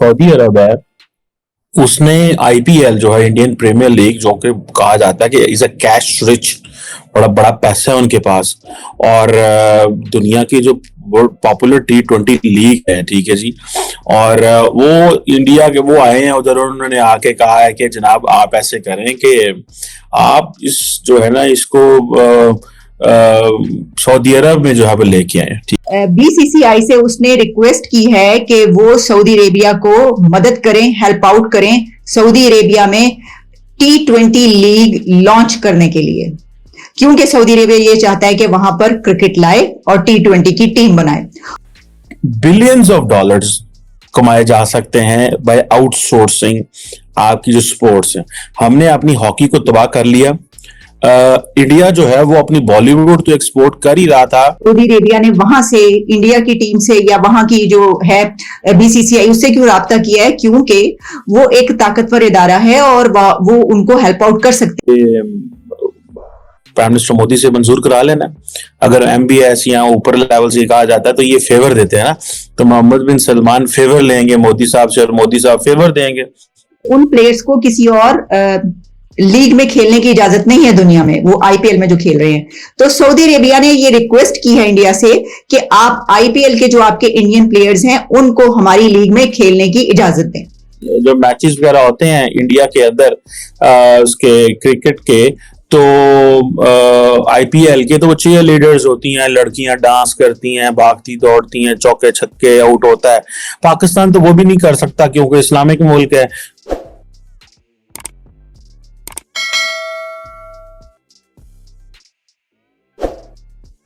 Saudi अरब है, उसने IPL जो है इंडियन प्रीमियर लीग, जो कि कहा जाता है कि इज अ कैश रिच, बड़ा बड़ा पैसा है उनके पास। और दुनिया की जो पॉपुलर T20 लीग है, ठीक है जी। और वो इंडिया के वो आए हैं उधर, उन्होंने आके कहा है कि जनाब आप ऐसे करें कि आप इस जो है ना इसको सऊदी अरब में जो है वो लेके आए। बीसीसीआई से उसने रिक्वेस्ट की है कि वो सऊदी अरेबिया को मदद करें, हेल्प आउट करें सऊदी अरेबिया में T20 लीग लॉन्च करने के लिए, क्योंकि सऊदी अरेबिया ये चाहता है कि वहां पर क्रिकेट लाए और T20 की टीम बनाए। बिलियंस ऑफ डॉलर्स कमाए जा सकते हैं बाय आउटसोर्सिंग आपकी जो स्पोर्ट्स है। हमने अपनी हॉकी को तबाह कर लिया। इंडिया जो है वो अपनी बॉलीवुड तो एक्सपोर्ट कर ही रहा था। सऊदी अरेबिया ने वहां से इंडिया की टीम से या वहां की जो है बीसीसीआई उससे क्यों राब्ता किया है? क्योंकि वो एक ताकतवर इदारा है और वो उनको हेल्प आउट कर सकते हैं। प्राइम मिनिस्टर मोदी से मंजूर करा लेना। अगर MBS या ऊपर लेवल से कहा जाता है तो ये फेवर देते हैं ना, तो मोहम्मद बिन सलमान फेवर लेंगे मोदी साहब से और मोदी साहब फेवर देंगे। उन प्लेयर्स को किसी और लीग में खेलने की इजाजत नहीं है दुनिया में, वो आईपीएल में जो खेल रहे हैं। तो सऊदी अरेबिया ने ये रिक्वेस्ट की है इंडिया से कि आप आईपीएल के जो आपके इंडियन प्लेयर्स हैं उनको हमारी लीग में खेलने की इजाजत दें। जो मैचेस वगैरह होते हैं इंडिया के अंदर उसके क्रिकेट के, तो आईपीएल के, तो वो चीयर लीडर्स होती हैं, लड़कियां डांस करती हैं, भागती दौड़ती हैं, चौके छक्के आउट होता है। पाकिस्तान तो वो भी नहीं कर सकता क्योंकि इस्लामिक मुल्क है।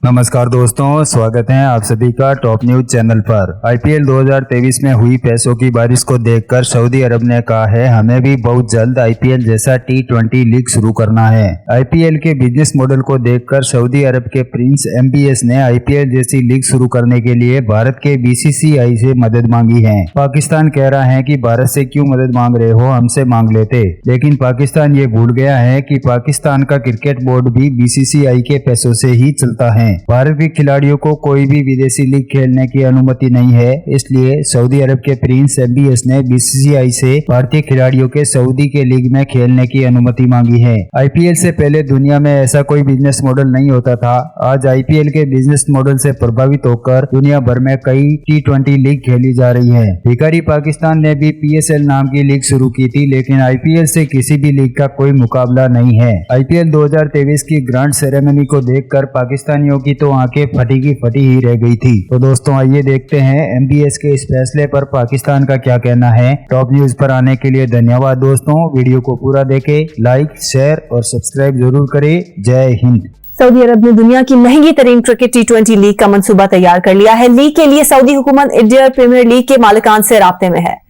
नमस्कार दोस्तों, स्वागत है आप सभी का टॉप न्यूज चैनल पर। आईपीएल 2023 में हुई पैसों की बारिश को देखकर सऊदी अरब ने कहा है हमें भी बहुत जल्द आईपीएल जैसा T20 लीग शुरू करना है। आईपीएल के बिजनेस मॉडल को देखकर सऊदी अरब के प्रिंस MBS ने आईपीएल जैसी लीग शुरू करने के लिए भारत के बीसीसीआई से मदद मांगी है। पाकिस्तान कह रहा है कि भारत से क्यों मदद मांग रहे हो, हमसे मांग लेते। लेकिन पाकिस्तान ये भूल गया है कि पाकिस्तान का क्रिकेट बोर्ड भी बीसीसीआई के पैसों से ही चलता है। भारत के खिलाड़ियों को कोई भी विदेशी लीग खेलने की अनुमति नहीं है, इसलिए सऊदी अरब के प्रिंस MBS ने बीसीसीआई से भारतीय खिलाड़ियों के सऊदी के लीग में खेलने की अनुमति मांगी है। आईपीएल से पहले दुनिया में ऐसा कोई बिजनेस मॉडल नहीं होता था। आज आईपीएल के बिजनेस मॉडल से प्रभावित होकर दुनिया भर में कई T20 लीग खेली जा रही है। भिखारी पाकिस्तान ने भी PSL नाम की लीग शुरू की थी, लेकिन आईपीएल से किसी भी लीग का कोई मुकाबला नहीं है। आईपीएल 2023 की ग्रांड सेरेमनी को देखकर पाकिस्तानियों की तो आंखें फटी की फटी ही रह गई थी। तो दोस्तों आइए देखते हैं MBS के इस फैसले पर पाकिस्तान का क्या कहना है। टॉप न्यूज पर आने के लिए धन्यवाद दोस्तों। वीडियो को पूरा देखें, लाइक शेयर और सब्सक्राइब जरूर करें। जय हिंद। सऊदी अरब ने दुनिया की महंगी तरीन क्रिकेट T20 लीग का मंसूबा तैयार कर लिया है। लीग के लिए सऊदी हुकूमत इंडियन प्रीमियर लीग के मालिकान से राब्ते में है।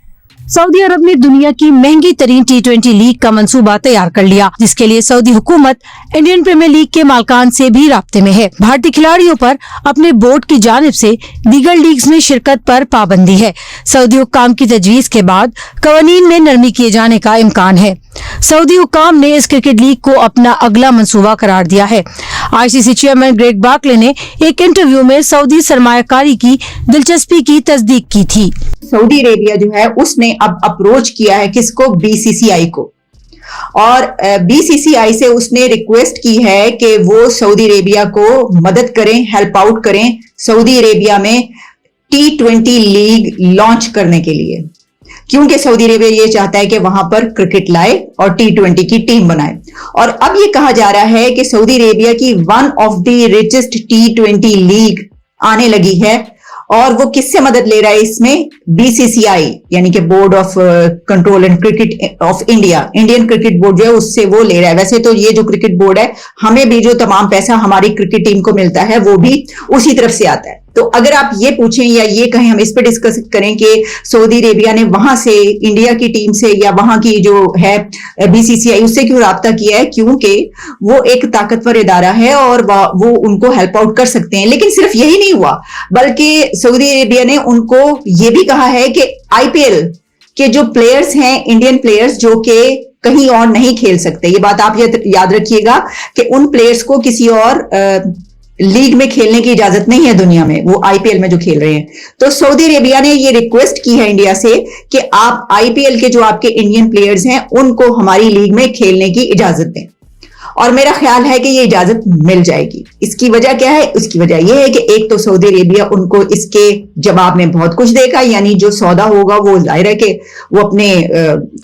सऊदी अरब ने दुनिया की महंगी तरीन T20 लीग का मंसूबा तैयार कर लिया, जिसके लिए सऊदी हुकूमत इंडियन प्रीमियर लीग के मालिकान से भी राब्ते में है। भारतीय खिलाड़ियों पर अपने बोर्ड की जानिब से दीगर लीग्स में शिरकत पर पाबंदी है। सऊदी हुक्काम की तजवीज के बाद कवानीन में नरमी किए जाने का इम्कान है। सऊदी हुक्काम ने इस क्रिकेट लीग को अपना अगला मंसूबा करार दिया है। ICC चेयरमैन ग्रेग बार्कले ने एक इंटरव्यू में सऊदी सरमायाकारी की दिलचस्पी की तस्दीक की थी। सऊदी अरेबिया जो है उसने अब अप्रोच किया है किसको? बीसीसीआई को। और बीसीसीआई से उसने रिक्वेस्ट की है कि वो सऊदी अरेबिया को मदद करें, हेल्प आउट करें सऊदी अरेबिया में T20 लीग लॉन्च करने के लिए, क्योंकि सऊदी अरेबिया ये चाहता है कि वहां पर क्रिकेट लाए और T20 की टीम बनाए। और अब ये कहा जा रहा है कि सऊदी अरेबिया की one of the richest T20 league आने लगी है। और वो किससे मदद ले रहा है इसमें? बीसीसीआई यानी कि board of control and cricket of India, Indian cricket board जो है उससे वो ले रहा है। वैसे तो ये जो क्रिकेट बोर्ड है, हमें भी जो तमाम पैसा हमारी क्रिकेट टीम को मिलता है वो भी उसी तरफ से आता है। तो अगर आप ये पूछें या ये कहें, हम इस पर डिस्कस करें कि सऊदी अरेबिया ने वहां से इंडिया की टीम से या वहां की जो है बीसीसीआई उससे क्यों राब्ता किया है? क्योंकि वो एक ताकतवर इदारा है और वो उनको हेल्प आउट कर सकते हैं। लेकिन सिर्फ यही नहीं हुआ, बल्कि सऊदी अरेबिया ने उनको ये भी कहा है कि आईपीएल के जो प्लेयर्स हैं, इंडियन प्लेयर्स जो कि कहीं और नहीं खेल सकते, ये बात आप याद रखिएगा कि उन प्लेयर्स को किसी और लीग में खेलने की इजाजत नहीं है दुनिया में, वो आईपीएल में जो खेल रहे हैं। तो सऊदी अरेबिया ने ये रिक्वेस्ट की है इंडिया से कि आप आईपीएल के जो आपके इंडियन प्लेयर्स हैं उनको हमारी लीग में खेलने की इजाजत दें, और मेरा ख्याल है कि ये इजाजत मिल जाएगी। इसकी वजह क्या है? इसकी वजह यह है कि एक तो सऊदी अरेबिया उनको इसके जवाब में बहुत कुछ देगा, यानी जो सौदा होगा वो जाहिर है कि वो अपने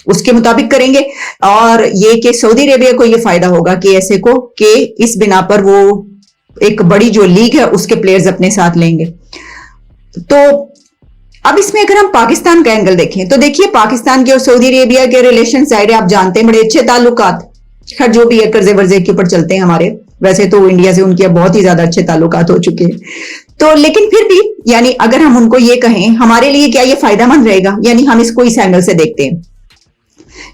उसके मुताबिक करेंगे, और ये कि सऊदी अरेबिया को ये फायदा होगा कि ऐसे को कि इस बिना पर वो एक बड़ी जो लीग है उसके प्लेयर्स अपने साथ लेंगे। तो अब इसमें अगर हम पाकिस्तान का एंगल देखें तो देखिए, पाकिस्तान के और सऊदी अरेबिया के रिलेशन साइड आप जानते हैं बड़े अच्छे ताल्लुकात, खैर जो भी है कर्जे वर्जे के ऊपर चलते हैं हमारे, वैसे तो इंडिया से उनके बहुत ही ज्यादा अच्छे ताल्लुकात हो चुके हैं। तो लेकिन फिर भी यानी अगर हम उनको ये कहें हमारे लिए क्या ये फायदेमंद रहेगा, यानी हम इसको इस एंगल से देखते हैं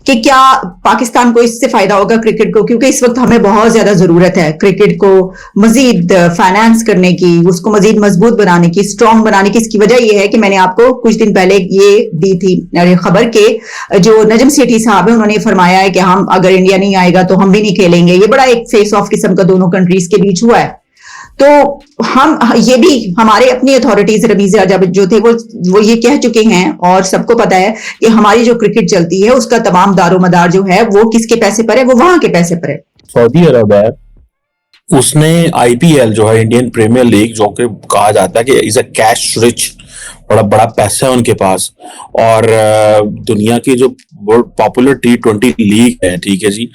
कि क्या पाकिस्तान को इससे फायदा होगा क्रिकेट को, क्योंकि इस वक्त हमें बहुत ज्यादा जरूरत है क्रिकेट को मजीद फाइनेंस करने की, उसको मजीद मजबूत बनाने की, स्ट्रांग बनाने की। इसकी वजह यह है कि मैंने आपको कुछ दिन पहले ये दी थी खबर के जो नजम सेठी साहब है उन्होंने फरमाया है कि हम अगर इंडिया नहीं आएगा तो हम भी नहीं खेलेंगे। ये बड़ा एक फेस ऑफ किस्म का दोनों कंट्रीज के बीच हुआ है। तो हम ये भी हमारे अपनी अथॉरिटीज रमीज राजा जो थे वो ये कह चुके हैं, और सबको पता है कि हमारी जो क्रिकेट चलती है उसका तमाम दारोमदार जो है वो किसके पैसे पर है, वो वहां के पैसे पर है। सऊदी अरब है, उसने आईपीएल जो है इंडियन प्रीमियर लीग, जो कि कहा जाता है कि इज अ कैश रिच, बड़ा बड़ा पैसा है उनके पास, और दुनिया की जो पॉपुलर T20 लीग है, ठीक है जी,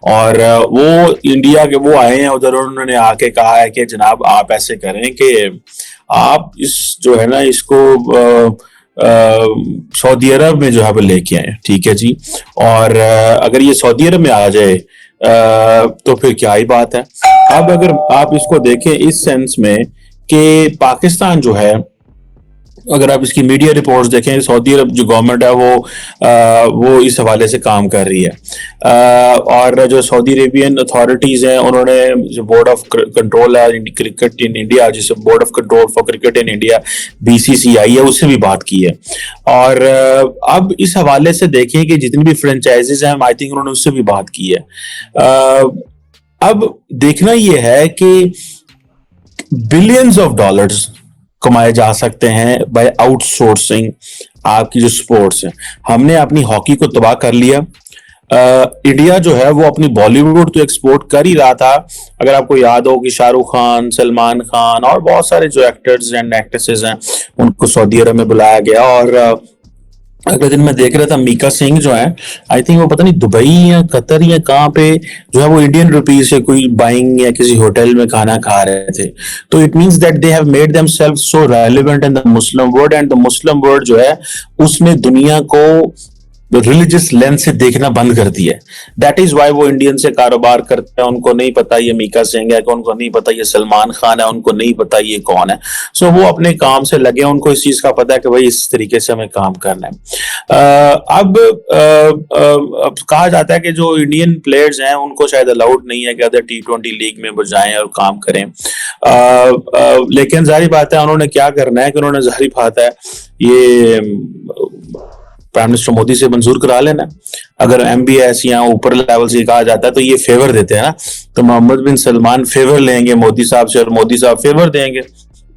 और वो इंडिया के वो आए हैं उधर, उन्होंने आके कहा है कि जनाब आप ऐसे करें कि आप इस जो है ना इसको सऊदी अरब में जो है वो लेके आए, ठीक है जी, और अगर ये सऊदी अरब में आ जाए तो फिर क्या ही बात है। अब अगर आप इसको देखें इस सेंस में कि पाकिस्तान जो है, अगर आप इसकी मीडिया रिपोर्ट्स देखें, सऊदी अरब जो गवर्नमेंट है वो इस हवाले से काम कर रही है, और जो सऊदी अरेबियन अथॉरिटीज हैं उन्होंने जो बोर्ड ऑफ कंट्रोल है क्रिकेट इन इंडिया, जिसे board of control for cricket in India BCCI है, उससे भी बात की है। और अब इस हवाले से देखें कि जितनी भी फ्रेंचाइजीज हैं, आई थिंक उन्होंने उससे भी बात की है। अब देखना यह है कि बिलियंस ऑफ डॉलर्स कमाए जा सकते हैं बाय आउटसोर्सिंग आपकी जो स्पोर्ट्स है। हमने अपनी हॉकी को तबाह कर लिया। इंडिया जो है वो अपनी बॉलीवुड तो एक्सपोर्ट कर ही रहा था। अगर आपको याद हो कि शाहरुख खान, सलमान खान और बहुत सारे जो एक्टर्स एंड एक्ट्रेसेस हैं उनको सऊदी अरब में बुलाया गया, और अगले दिन मैं देख रहा था मीका सिंह जो है, आई थिंक वो पता नहीं दुबई या कतर या कहाँ पे जो है वो इंडियन रुपीज से कोई बाइंग या किसी होटल में खाना खा रहे थे। तो it means that they have made themselves so relevant in the Muslim world, and the Muslim world जो है उसने दुनिया को रिलीजियस लेंस से देखना बंद कर दिया है। दैट इज वाई वो इंडियन से कारोबार करते हैं। उनको नहीं पता ये मीका सिंह है, उनको नहीं पता ये सलमान खान है, उनको नहीं पता ये कौन है। सो वो अपने काम से लगे, उनको इस चीज का पता है कि भाई इस तरीके से हमें काम करना है। अब कहा जाता है कि जो इंडियन प्लेयर्स हैं उनको शायद अलाउड नहीं है कि अदर T20 लीग में वो जाएं और काम करें, लेकिन जाहिर बात है उन्होंने क्या करना है कि उन्होंने जाहिर बात है ये प्राइम मिनिस्टर मोदी से मंजूर करा लेना। अगर MBS या ऊपर लेवल से कहा जाता है तो ये फेवर देते हैं ना, तो मोहम्मद बिन सलमान फेवर लेंगे मोदी साहब से और मोदी साहब फेवर देंगे।